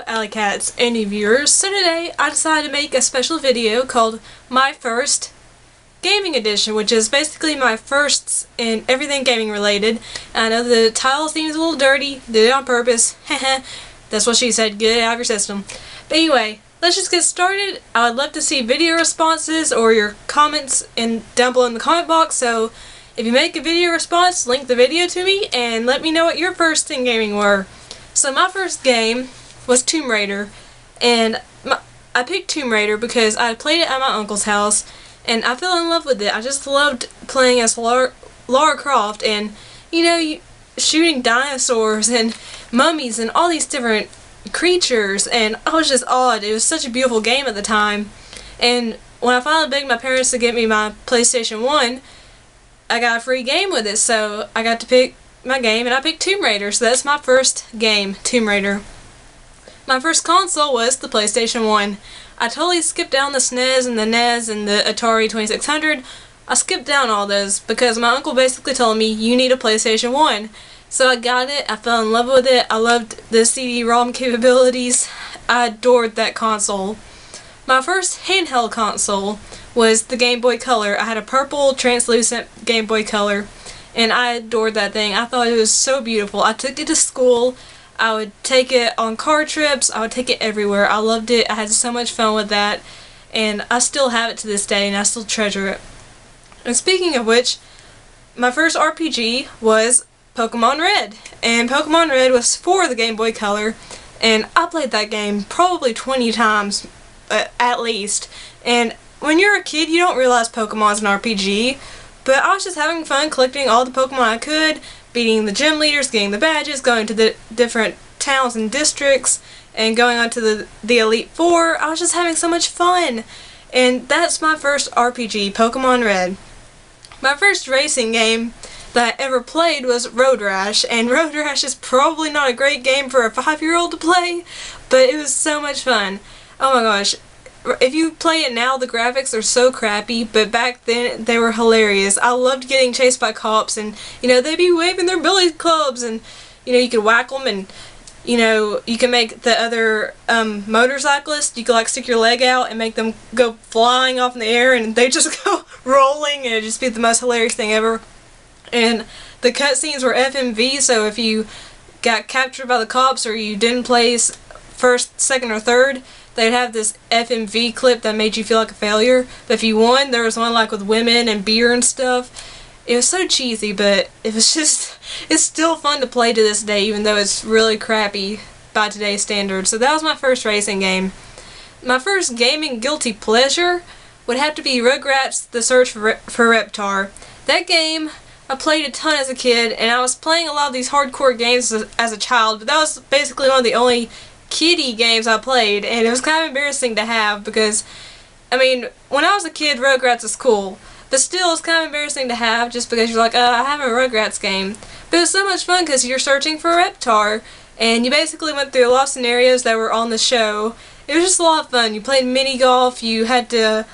Alycats, any viewers. So today I decided to make a special video called My First Gaming Edition, which is basically my firsts in everything gaming related. I know the title seems a little dirty, did it on purpose, that's what she said, get it out of your system. But anyway, let's just get started. I would love to see video responses or your comments down below in the comment box, so if you make a video response, link the video to me and let me know what your first in gaming were. So my first game was Tomb Raider, and I picked Tomb Raider because I played it at my uncle's house and I fell in love with it. I just loved playing as Lara Croft and, you know, shooting dinosaurs and mummies and all these different creatures, and I was just awed. It was such a beautiful game at the time, and when I finally begged my parents to get me my PlayStation 1, I got a free game with it, so I got to pick my game, and I picked Tomb Raider, so that's my first game, Tomb Raider. My first console was the PlayStation 1. I totally skipped down the SNES and the NES and the Atari 2600. I skipped down all those because my uncle basically told me, you need a PlayStation 1. So I got it, I fell in love with it, I loved the CD-ROM capabilities, I adored that console. My first handheld console was the Game Boy Color. I had a purple translucent Game Boy Color and I adored that thing. I thought it was so beautiful. I took it to school, I would take it on car trips, I would take it everywhere. I loved it, I had so much fun with that, and I still have it to this day and I still treasure it. And speaking of which, my first RPG was Pokemon Red, and Pokemon Red was for the Game Boy Color, and I played that game probably 20 times at least. And when you're a kid, you don't realize Pokemon's an RPG, but I was just having fun collecting all the Pokemon I could, beating the gym leaders, getting the badges, going to the different towns and districts, and going on to the Elite Four. I was just having so much fun, and that's my first RPG, Pokemon Red. My first racing game that I ever played was Road Rash, and Road Rash is probably not a great game for a 5-year-old to play, but it was so much fun. Oh my gosh, if you play it now, the graphics are so crappy, but back then they were hilarious. I loved getting chased by cops, and you know, they'd be waving their billy clubs, and you know, you could whack them, and you know, you can make the other motorcyclists, you could like stick your leg out and make them go flying off in the air, and they just go rolling, and it'd just be the most hilarious thing ever. And the cutscenes were FMV, so if you got captured by the cops or you didn't place first, second, or third, they'd have this FMV clip that made you feel like a failure. But if you won, there was one like with women and beer and stuff. It was so cheesy, but it was just, it's still fun to play to this day, even though it's really crappy by today's standards. So that was my first racing game. My first gaming guilty pleasure would have to be Rugrats: The Search for Raptr. That game I played a ton as a kid, and I was playing a lot of these hardcore games as a child, but that was basically one of the only kiddie games I played, and it was kind of embarrassing to have because, I mean, when I was a kid, Rugrats was cool, but still it's kind of embarrassing to have just because you're like, I have a Rugrats game. But it was so much fun because you're searching for Raptr, and you basically went through a lot of scenarios that were on the show. It was just a lot of fun. You played mini golf, you had to,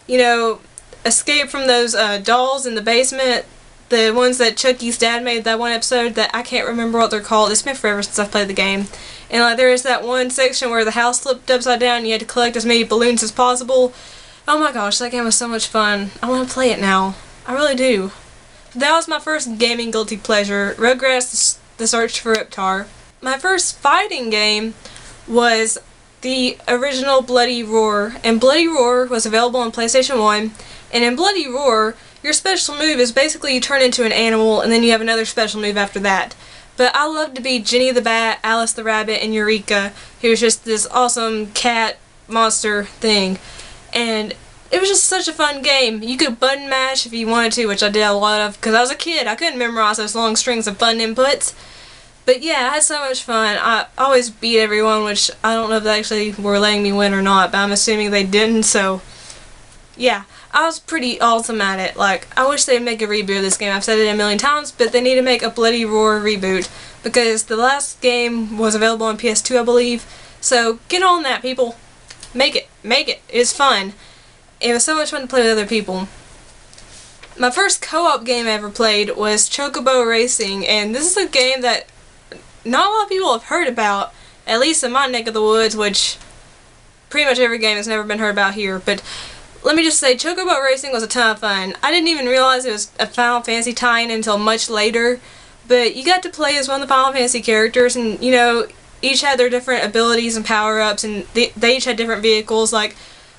you know, escape from those dolls in the basement. The ones that Chucky's dad made that one episode that I can't remember what they're called. It's been forever since I've played the game. And like there is that one section where the house flipped upside down and you had to collect as many balloons as possible. Oh my gosh, that game was so much fun. I want to play it now. I really do. That was my first gaming guilty pleasure, Rugrats: The Search for Raptr. My first fighting game was the original Bloody Roar. And Bloody Roar was available on PlayStation 1. And in Bloody Roar, your special move is basically you turn into an animal and then you have another special move after that. But I loved to be Jenny the Bat, Alice the Rabbit, and Eureka, who was just this awesome cat monster thing. And it was just such a fun game. You could button mash if you wanted to, which I did a lot of because I was a kid. I couldn't memorize those long strings of button inputs. But yeah, I had so much fun. I always beat everyone, which I don't know if they actually were letting me win or not, but I'm assuming they didn't, so yeah. I was pretty awesome at it. Like, I wish they'd make a reboot of this game. I've said it a million times, but they need to make a Bloody Roar reboot because the last game was available on PS2, I believe. So get on that, people. Make it. Make it. It's fun. It was so much fun to play with other people. My first co-op game I ever played was Chocobo Racing, and this is a game that not a lot of people have heard about, at least in my neck of the woods, which pretty much every game has never been heard about here. But let me just say, Chocobo Racing was a ton of fun. I didn't even realize it was a Final Fantasy tie-in until much later, but you got to play as one of the Final Fantasy characters, and you know, each had their different abilities and power-ups, and they each had different vehicles. Like,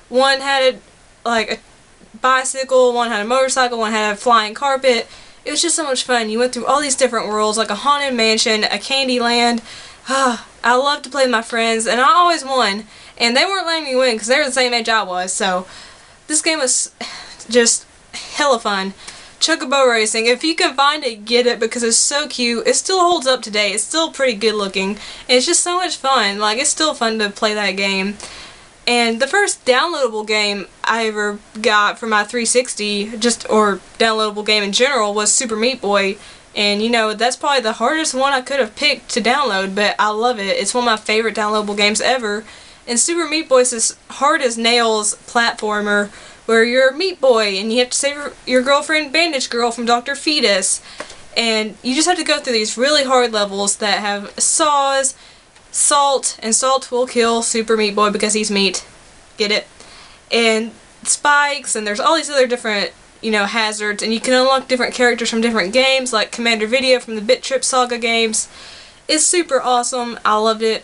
one had a bicycle, one had a motorcycle, one had a flying carpet. It was just so much fun. You went through all these different worlds, like a haunted mansion, a candy land. I love to play with my friends, and I always won. And they weren't letting me win because they were the same age I was, so this game was just hella fun. Chocobo Racing, if you can find it, get it, because it's so cute. It still holds up today. It's still pretty good looking. And it's just so much fun. Like, it's still fun to play that game. And the first downloadable game I ever got for my 360, or downloadable game in general, was Super Meat Boy. And you know, that's probably the hardest one I could have picked to download, but I love it. It's one of my favorite downloadable games ever. And Super Meat Boy is this hard as nails platformer where you're a meat boy and you have to save your girlfriend Bandage Girl from Dr. Fetus. And you just have to go through these really hard levels that have saws, salt, and salt will kill Super Meat Boy because he's meat. Get it? And spikes, and there's all these other different, you know, hazards, and you can unlock different characters from different games, like Commander Video from the Bit Trip Saga games. It's super awesome. I loved it.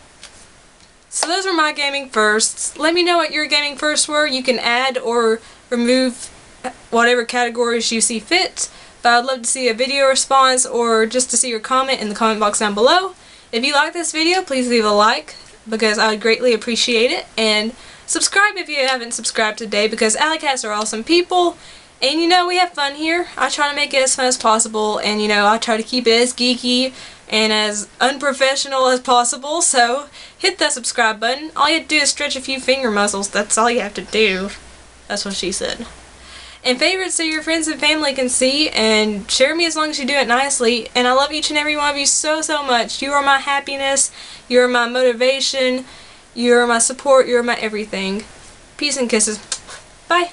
So those were my gaming firsts. Let me know what your gaming firsts were. You can add or remove whatever categories you see fit. But I'd love to see a video response or just to see your comment in the comment box down below. If you like this video, please leave a like because I would greatly appreciate it. And subscribe if you haven't subscribed today because Alycats are awesome people. And you know, we have fun here. I try to make it as fun as possible, and you know, I try to keep it as geeky and as unprofessional as possible, so hit that subscribe button. All you have to do is stretch a few finger muscles. That's all you have to do. That's what she said. And favorites so your friends and family can see, and share me as long as you do it nicely. And I love each and every one of you so, so much. You are my happiness. You are my motivation. You are my support. You are my everything. Peace and kisses. Bye.